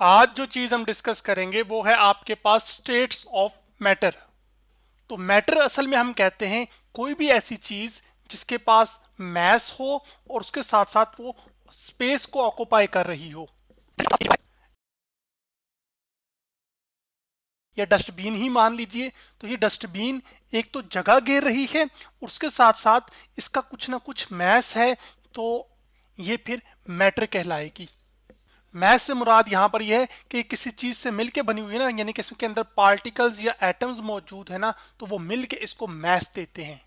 आज जो चीज हम डिस्कस करेंगे वो है आपके पास स्टेट्स ऑफ मैटर। तो मैटर असल में हम कहते हैं कोई भी ऐसी चीज जिसके पास मैस हो और उसके साथ साथ वो स्पेस को ऑक्यूपाई कर रही हो। या डस्टबिन ही मान लीजिए, तो ये डस्टबिन एक तो जगह घेर रही है और उसके साथ साथ इसका कुछ ना कुछ मैस है, तो ये फिर मैटर कहलाएगी। मैस से मुराद यहाँ पर यह है कि किसी चीज से मिलके बनी हुई है ना, यानी कि इसके अंदर पार्टिकल्स या एटम्स मौजूद है ना, तो वो मिलके इसको मैस देते हैं।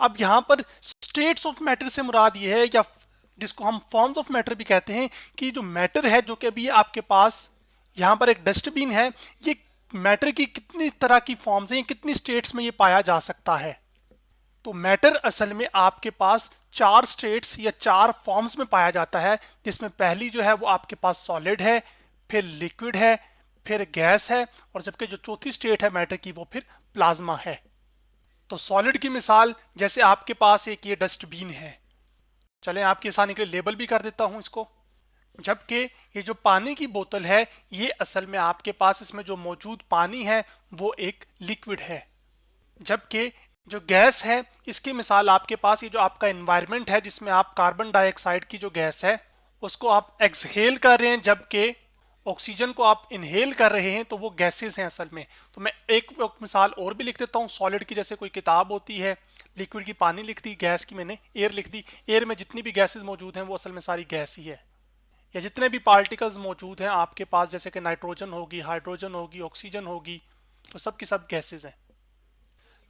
अब यहाँ पर स्टेट्स ऑफ मैटर से मुराद ये है, या जिसको हम फॉर्म्स ऑफ मैटर भी कहते हैं, कि जो मैटर है जो कि अभी आपके पास यहाँ पर एक डस्टबिन है, ये मैटर की कितनी तरह की फॉर्म्स हैं, कितनी स्टेट्स में ये पाया जा सकता है। तो मैटर असल में आपके पास चार स्टेट्स या चार फॉर्म्स में पाया जाता है, जिसमें पहली जो है वो आपके पास सॉलिड है, फिर लिक्विड है, फिर गैस है, और जबकि जो चौथी स्टेट है मैटर की वो फिर प्लाज्मा है। तो सॉलिड की मिसाल जैसे आपके पास एक ये डस्टबिन है, चलें आपकी आसानी के लिए लेबल भी कर देता हूं इसको। जबकि ये जो पानी की बोतल है, ये असल में आपके पास इसमें जो मौजूद पानी है वो एक लिक्विड है। जबकि जो गैस है, इसकी मिसाल आपके पास ये जो आपका एनवायरनमेंट है जिसमें आप कार्बन डाइऑक्साइड की जो गैस है उसको आप एक्सहेल कर रहे हैं, जबकि ऑक्सीजन को आप इनहेल कर रहे हैं, तो वो गैसेस हैं असल में। तो मैं एक मिसाल और भी लिख देता हूँ सॉलिड की। जैसे कोई किताब होती है, लिक्विड की पानी लिख दी, गैस की मैंने एयर लिख दी। एयर में जितनी भी गैसेस मौजूद हैं वो असल में सारी गैस ही है। या जितने भी पार्टिकल्स मौजूद हैं आपके पास, जैसे कि नाइट्रोजन होगी, हाइड्रोजन होगी, ऑक्सीजन होगी, तो सब की सब गैसेस हैं।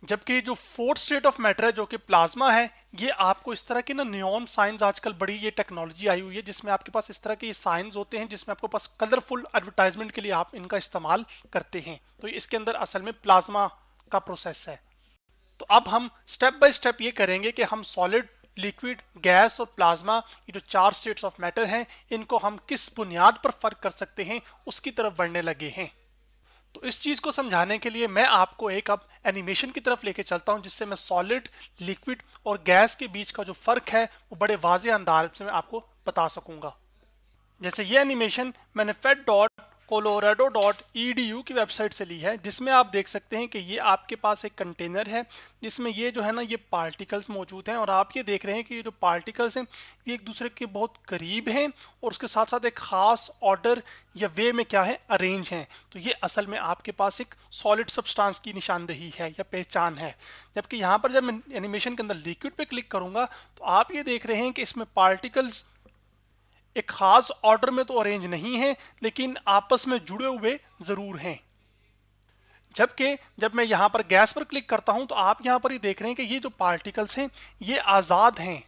जबकि जो फोर्थ स्टेट ऑफ मैटर है जो कि प्लाज्मा है, ये आपको इस तरह के ना नियॉन साइंस, आजकल बड़ी ये टेक्नोलॉजी आई हुई है जिसमें आपके पास इस तरह के ये साइंस होते हैं जिसमें आपके पास कलरफुल एडवर्टाइजमेंट के लिए आप इनका इस्तेमाल करते हैं। तो इसके अंदर असल में प्लाज्मा का प्रोसेस है। तो अब हम स्टेप बाय स्टेप ये करेंगे कि हम सॉलिड, लिक्विड, गैस और प्लाज्मा, ये जो चार स्टेट्स ऑफ मैटर हैं, इनको हम किस बुनियाद पर फर्क कर सकते हैं उसकी तरफ बढ़ने लगे हैं। तो इस चीज को समझाने के लिए मैं आपको एक अब एनिमेशन की तरफ लेके चलता हूं, जिससे मैं सॉलिड, लिक्विड और गैस के बीच का जो फर्क है वो बड़े वाज़े अंदाज में आपको बता सकूंगा। जैसे ये एनिमेशन मैंने fed.colorado.edu की वेबसाइट से ली है, जिसमें आप देख सकते हैं कि ये आपके पास एक कंटेनर है जिसमें ये जो है ना ये पार्टिकल्स मौजूद हैं, और आप ये देख रहे हैं कि ये जो पार्टिकल्स हैं ये एक दूसरे के बहुत करीब हैं और उसके साथ साथ एक खास ऑर्डर या वे में क्या है, अरेंज हैं। तो ये असल में आपके पास एक सॉलिड सब्सटेंस की निशानदेही है या पहचान है। जबकि यहाँ पर जब मैं एनिमेशन के अंदर लिक्विड पे क्लिक करूंगा तो आप ये देख रहे हैं कि इसमें पार्टिकल्स एक खास ऑर्डर में तो अरेंज नहीं है, लेकिन आपस में जुड़े हुए जरूर हैं। जबकि जब मैं यहां पर गैस पर क्लिक करता हूं तो आप यहां पर ये देख रहे हैं कि ये जो पार्टिकल्स हैं ये आजाद हैं,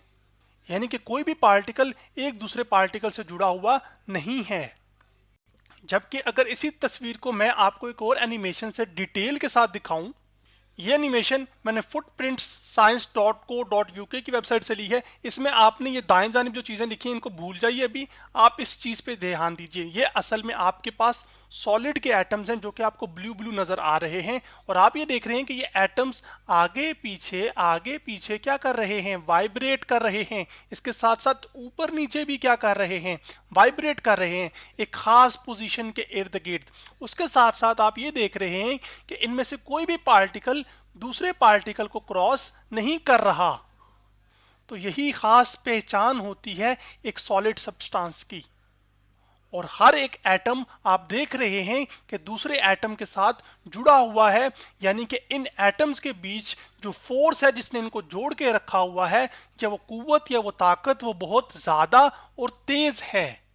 यानी कि कोई भी पार्टिकल एक दूसरे पार्टिकल से जुड़ा हुआ नहीं है। जबकि अगर इसी तस्वीर को मैं आपको एक और एनिमेशन से डिटेल के साथ दिखाऊं, ये एनिमेशन मैंने footprintscience.co.uk की वेबसाइट से ली है। इसमें आपने ये दाएं जानिब जो चीज़ें लिखी हैं इनको भूल जाइए, अभी आप इस चीज़ पे ध्यान दीजिए। ये असल में आपके पास सॉलिड के एटम्स हैं जो कि आपको ब्लू ब्लू नज़र आ रहे हैं, और आप ये देख रहे हैं कि ये एटम्स आगे पीछे क्या कर रहे हैं, वाइब्रेट कर रहे हैं। इसके साथ साथ ऊपर नीचे भी क्या कर रहे हैं, वाइब्रेट कर रहे हैं एक खास पोजीशन के इर्द गिर्द। उसके साथ साथ आप ये देख रहे हैं कि इनमें से कोई भी पार्टिकल दूसरे पार्टिकल को क्रॉस नहीं कर रहा। तो यही खास पहचान होती है एक सॉलिड सब्सटेंस की। और हर एक एटम आप देख रहे हैं कि दूसरे एटम के साथ जुड़ा हुआ है, यानी कि इन एटम्स के बीच जो फोर्स है जिसने इनको जोड़ के रखा हुआ है, या वो कुव्वत या वो ताकत, वो बहुत ज्यादा और तेज है।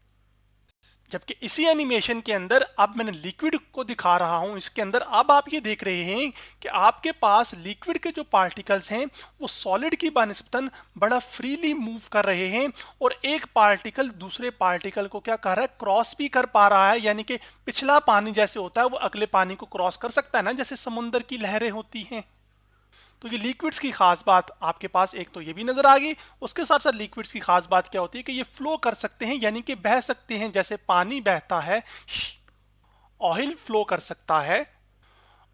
जबकि इसी एनिमेशन के अंदर अब मैंने लिक्विड को दिखा रहा हूं, इसके अंदर अब आप ये देख रहे हैं कि आपके पास लिक्विड के जो पार्टिकल्स हैं वो सॉलिड की बानिस्बतन बड़ा फ्रीली मूव कर रहे हैं, और एक पार्टिकल दूसरे पार्टिकल को क्या कर रहा है, क्रॉस भी कर पा रहा है। यानी कि पिछला पानी जैसे होता है वो अगले पानी को क्रॉस कर सकता है ना, जैसे समुद्र की लहरें होती हैं। तो ये लिक्विड्स की खास बात आपके पास एक तो ये भी नजर आ गई। उसके साथ साथ लिक्विड्स की खास बात क्या होती है कि ये फ्लो कर सकते हैं, यानी कि बह सकते हैं। जैसे पानी बहता है, ऑयल फ्लो कर सकता है।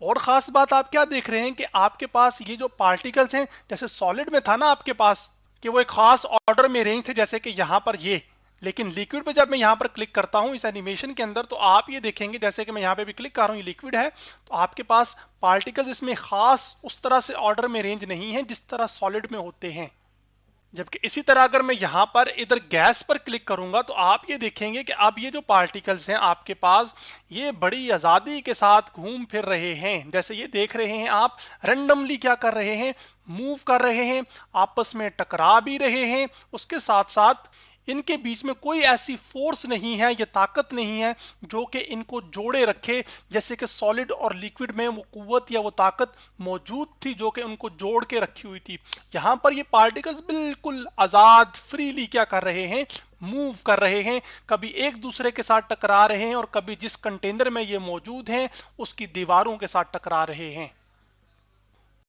और ख़ास बात आप क्या देख रहे हैं कि आपके पास ये जो पार्टिकल्स हैं, जैसे सॉलिड में था ना आपके पास कि वो एक ख़ास ऑर्डर में अरेंज थे, जैसे कि यहाँ पर ये लेकिन लिक्विड पे जब मैं यहाँ पर क्लिक करता हूँ इस एनिमेशन के अंदर, तो आप ये देखेंगे जैसे कि मैं यहाँ पे भी क्लिक कर रहा हूँ, ये लिक्विड है, तो आपके पास पार्टिकल्स इसमें खास उस तरह से ऑर्डर में रेंज नहीं है जिस तरह सॉलिड में होते हैं। जबकि इसी तरह अगर मैं यहाँ पर इधर गैस पर क्लिक करूंगा तो आप ये देखेंगे कि अब ये जो पार्टिकल्स हैं आपके पास, ये बड़ी आज़ादी के साथ घूम फिर रहे हैं। जैसे ये देख रहे हैं आप, रैंडमली क्या कर रहे हैं, मूव कर रहे हैं, आपस में टकरा भी रहे हैं, उसके साथ साथ इनके बीच में कोई ऐसी फोर्स नहीं है, ये ताकत नहीं है जो कि इनको जोड़े रखे, जैसे कि सॉलिड और लिक्विड में वो कुव्वत या वो ताकत मौजूद थी जो कि उनको जोड़ के रखी हुई थी। यहाँ पर ये पार्टिकल्स बिल्कुल आज़ाद फ्रीली क्या कर रहे हैं, मूव कर रहे हैं, कभी एक दूसरे के साथ टकरा रहे हैं और कभी जिस कंटेनर में ये मौजूद हैं उसकी दीवारों के साथ टकरा रहे हैं।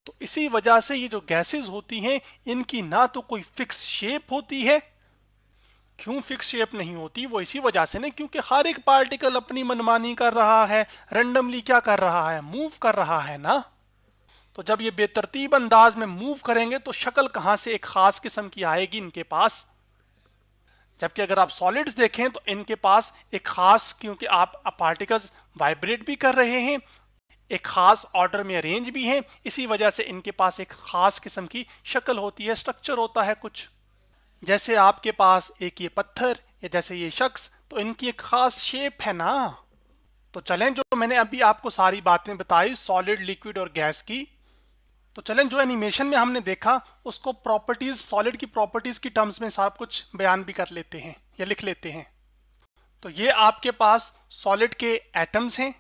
तो इसी वजह से ये जो गैसेस होती हैं इनकी ना तो कोई फिक्स शेप होती है। क्यों फिक्स शेप नहीं होती? वो इसी वजह से ना, क्योंकि हर एक पार्टिकल अपनी मनमानी कर रहा है, रैंडमली क्या कर रहा है, मूव कर रहा है ना। तो जब ये बेतरतीब अंदाज में मूव करेंगे तो शक्ल कहां से एक खास किस्म की आएगी इनके पास। जबकि अगर आप सॉलिड्स देखें तो इनके पास एक खास, क्योंकि आप पार्टिकल्स वाइब्रेट भी कर रहे हैं, एक खास ऑर्डर में अरेंज भी हैं, इसी वजह से इनके पास एक खास किस्म की शक्ल होती है, स्ट्रक्चर होता है कुछ। जैसे आपके पास एक ये पत्थर या जैसे ये शख्स, तो इनकी एक खास शेप है ना। तो चलें, जो मैंने अभी आपको सारी बातें बताई सॉलिड, लिक्विड और गैस की, तो चलें जो एनिमेशन में हमने देखा उसको प्रॉपर्टीज, सॉलिड की प्रॉपर्टीज की टर्म्स में सब कुछ बयान भी कर लेते हैं या लिख लेते हैं। तो ये आपके पास सॉलिड के एटम्स हैं।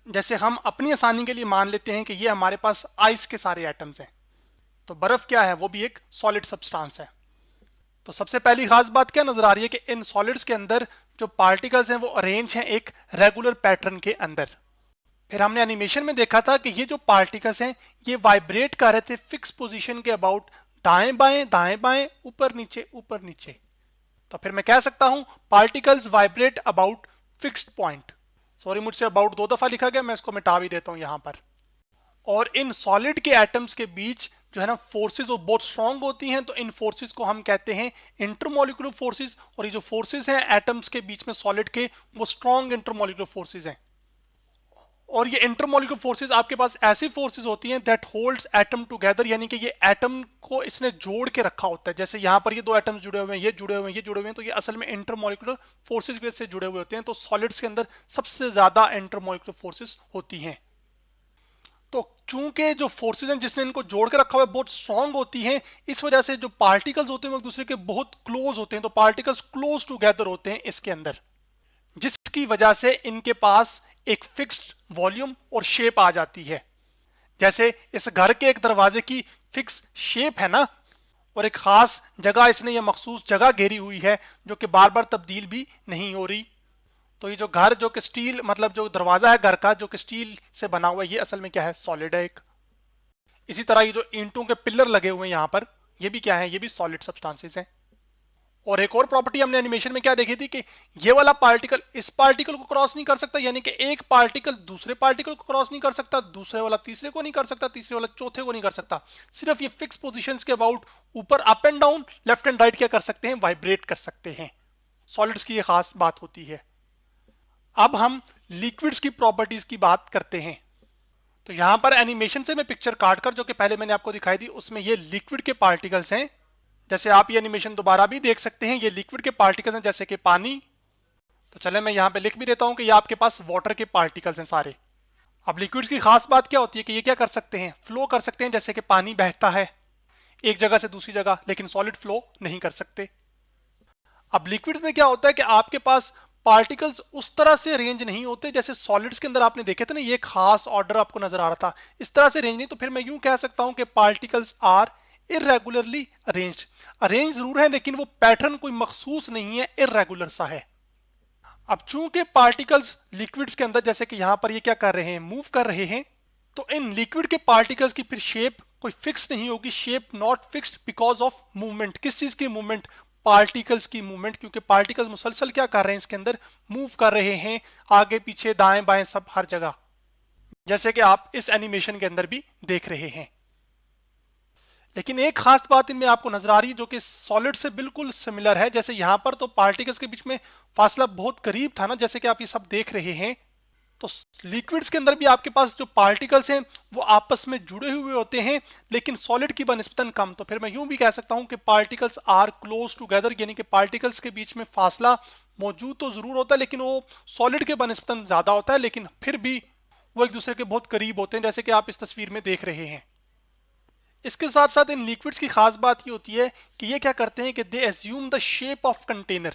जैसे हम अपनी आसानी के लिए मान लेते हैं कि ये हमारे पास आइस के सारे एटम्स हैं। तो बर्फ क्या है, वो भी एक सॉलिड सब्सटेंस है। तो सबसे पहली खास बात क्या नजर आ रही है कि इन सॉलिड्स के अंदर जो पार्टिकल्स हैं वो अरेंज हैं एक रेगुलर पैटर्न के अंदर। फिर हमने एनिमेशन में देखा था कि ये जो पार्टिकल्स हैं ये वाइब्रेट कर रहे थे फिक्स पोजीशन के अबाउट, दाएं बाएं, ऊपर नीचे ऊपर नीचे। तो फिर मैं कह सकता हूं particles vibrate about fixed point. Sorry, मुझसे अबाउट 2 दफा लिखा गया, मैं इसको मिटा भी देता हूं यहां पर। और इन सॉलिड के एटम्स के बीच जो है ना फोर्सेस वो बहुत स्ट्रांग होती हैं, तो इन फोर्सेस को हम कहते हैं इंटरमोलिकुलर फोर्सेस। और ये जो फोर्सेस हैं एटम्स के बीच में सॉलिड के, वो स्ट्रांग इंटरमोलिकुलर फोर्सेस हैं। और ये इंटरमोलिकुलर फोर्सेस आपके पास ऐसी फोर्सेस होती हैं दैट होल्ड्स एटम टुगेदर, यानी कि ये एटम को इसने जोड़ के रखा होता है। जैसे यहाँ पर ये 2 एटम्स जुड़े हुए हैं, ये जुड़े हुए हैं, ये जुड़े हुए हैं, तो ये असल में इंटरमोलिकुलर फोर्सेस से जुड़े हुए होते हैं। तो सॉलिड्स के अंदर सबसे ज्यादा इंटरमोलिकुलर फोर्सेस होती हैं। तो चूंकि जो फोर्सेस हैं जिसने इनको जोड़ के रखा हुआ है बहुत स्ट्रांग होती हैं, इस वजह से जो पार्टिकल्स होते हैं वो एक दूसरे के बहुत क्लोज होते हैं। तो पार्टिकल्स क्लोज टुगेदर होते हैं इसके अंदर, जिसकी वजह से इनके पास एक फिक्स्ड वॉल्यूम और शेप आ जाती है। जैसे इस घर के एक दरवाजे की फिक्स शेप है ना, और एक खास जगह इसने ये मखसूस जगह घेरी हुई है जो कि बार बार तब्दील भी नहीं हो रही। तो ये जो घर जो कि स्टील, मतलब जो दरवाजा है घर का जो कि स्टील से बना हुआ है, ये असल में क्या है, सॉलिड है एक। इसी तरह ये जो ईंटों के पिलर लगे हुए हैं यहाँ पर, ये भी क्या है, ये भी सॉलिड सब्सटेंसेस हैं। और एक और प्रॉपर्टी हमने एनिमेशन में क्या देखी थी कि ये वाला पार्टिकल इस पार्टिकल को क्रॉस नहीं कर सकता, यानी कि एक पार्टिकल दूसरे पार्टिकल को क्रॉस नहीं कर सकता, दूसरे वाला तीसरे को नहीं कर सकता, तीसरे वाला चौथे को नहीं कर सकता। सिर्फ ये फिक्स पोजीशंस के अबाउट ऊपर up and down, left and right क्या कर सकते हैं, वाइब्रेट कर सकते हैं। सॉलिड्स की ये खास बात होती है। अब हम लिक्विड्स की प्रॉपर्टीज की बात करते हैं। तो यहां पर एनिमेशन से मैं पिक्चर काटकर जो कि पहले मैंने आपको दिखाई थी उसमें ये लिक्विड के पार्टिकल्स हैं। जैसे आप ये एनिमेशन दोबारा भी देख सकते हैं, ये लिक्विड के पार्टिकल्स हैं जैसे कि पानी। तो चले मैं यहां पे लिख भी देता हूं कि ये आपके पास वाटर के पार्टिकल्स हैं सारे। अब लिक्विड्स की खास बात क्या होती है कि ये क्या कर सकते हैं, फ्लो कर सकते हैं, जैसे कि पानी बहता है एक जगह से दूसरी जगह, लेकिन सॉलिड फ्लो नहीं कर सकते। अब लिक्विड्स में क्या होता है कि आपके पास पार्टिकल्स उस तरह से अरेंज नहीं होते जैसे सॉलिड्स के अंदर आपने देखे थे ना, ये खास ऑर्डर आपको नजर आ रहा था, इस तरह से अरेंज नहीं। तो फिर मैं यूं कह सकता हूं कि particles are irregularly arranged. Arrange जरूर है लेकिन वो पैटर्न कोई मखसूस नहीं है, इरेगुलर सा है। अब चूंकि पार्टिकल्स लिक्विड्स के अंदर जैसे कि यहां पर ये क्या कर रहे हैं, मूव कर रहे हैं, तो इन लिक्विड के पार्टिकल्स की फिर शेप कोई फिक्स नहीं होगी। Shape not fixed because of movement. किस चीज की मूवमेंट, पार्टिकल्स की मूवमेंट, क्योंकि पार्टिकल्स मुसलसल क्या कर रहे हैं इसके अंदर, मूव कर रहे हैं आगे पीछे दाएं बाएं सब हर जगह, जैसे कि आप इस एनिमेशन के अंदर भी देख रहे हैं। लेकिन एक खास बात इनमें आपको नजर आ रही है जो कि सॉलिड से बिल्कुल सिमिलर है। जैसे यहां पर तो पार्टिकल्स के बीच में फासला बहुत करीब था ना, जैसे कि आप ये सब देख रहे हैं, तो लिक्विड्स के अंदर भी आपके पास जो पार्टिकल्स हैं वो आपस में जुड़े हुए होते हैं, लेकिन सॉलिड की बनिस्बतन कम। तो फिर मैं यूं भी कह सकता हूं कि पार्टिकल्स आर क्लोज टुगेदर, यानी कि पार्टिकल्स के बीच में फासला मौजूद तो जरूर होता है लेकिन वो सॉलिड के बनिस्बतन ज्यादा होता है, लेकिन फिर भी वो एक दूसरे के बहुत करीब होते हैं, जैसे कि आप इस तस्वीर में देख रहे हैं। इसके साथ साथ इन लिक्विड्स की खास बात ये होती है कि ये क्या करते हैं कि they assume the shape of container,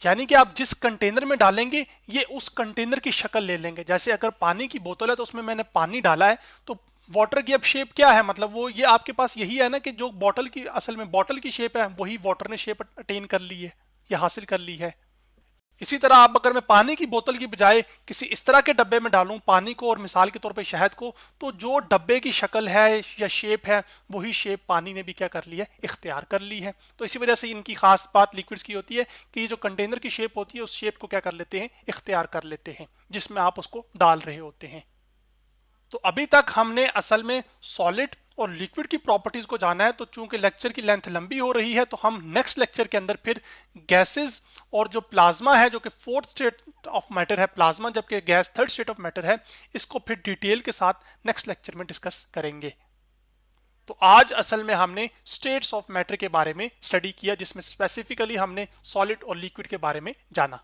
यानी कि आप जिस कंटेनर में डालेंगे ये उस कंटेनर की शक्ल ले लेंगे। जैसे अगर पानी की बोतल है तो उसमें मैंने पानी डाला है, तो वाटर की अब शेप क्या है, मतलब वो ये आपके पास यही है ना कि जो बॉटल की, असल में बॉटल की शेप है वही वाटर ने शेप अटेन कर ली है या हासिल कर ली है। इसी तरह आप अगर मैं पानी की बोतल की बजाय किसी इस तरह के डब्बे में डालूं पानी को और मिसाल के तौर पे शहद को, तो जो डब्बे की शक्ल है या शेप है वही शेप पानी ने भी क्या कर ली है, इख्तियार कर ली है। तो इसी वजह से इनकी खास बात लिक्विड्स की होती है कि ये जो कंटेनर की शेप होती है उस शेप को क्या कर लेते हैं, इख्तियार कर लेते हैं जिसमें आप उसको डाल रहे होते हैं। तो अभी तक हमने असल में सॉलिड और लिक्विड की प्रॉपर्टीज को जाना है। तो चूंकि लेक्चर की लेंथ लंबी हो रही है तो हम नेक्स्ट लेक्चर के अंदर फिर गैसेस और जो प्लाज्मा है, जो कि फोर्थ स्टेट ऑफ मैटर है प्लाज्मा, जबकि gas third state of matter है, इसको फिर डिटेल के साथ नेक्स्ट लेक्चर में डिस्कस करेंगे। तो आज असल में हमने स्टेट्स ऑफ मैटर के बारे में स्टडी किया, जिसमें स्पेसिफिकली हमने सॉलिड और लिक्विड के बारे में जाना।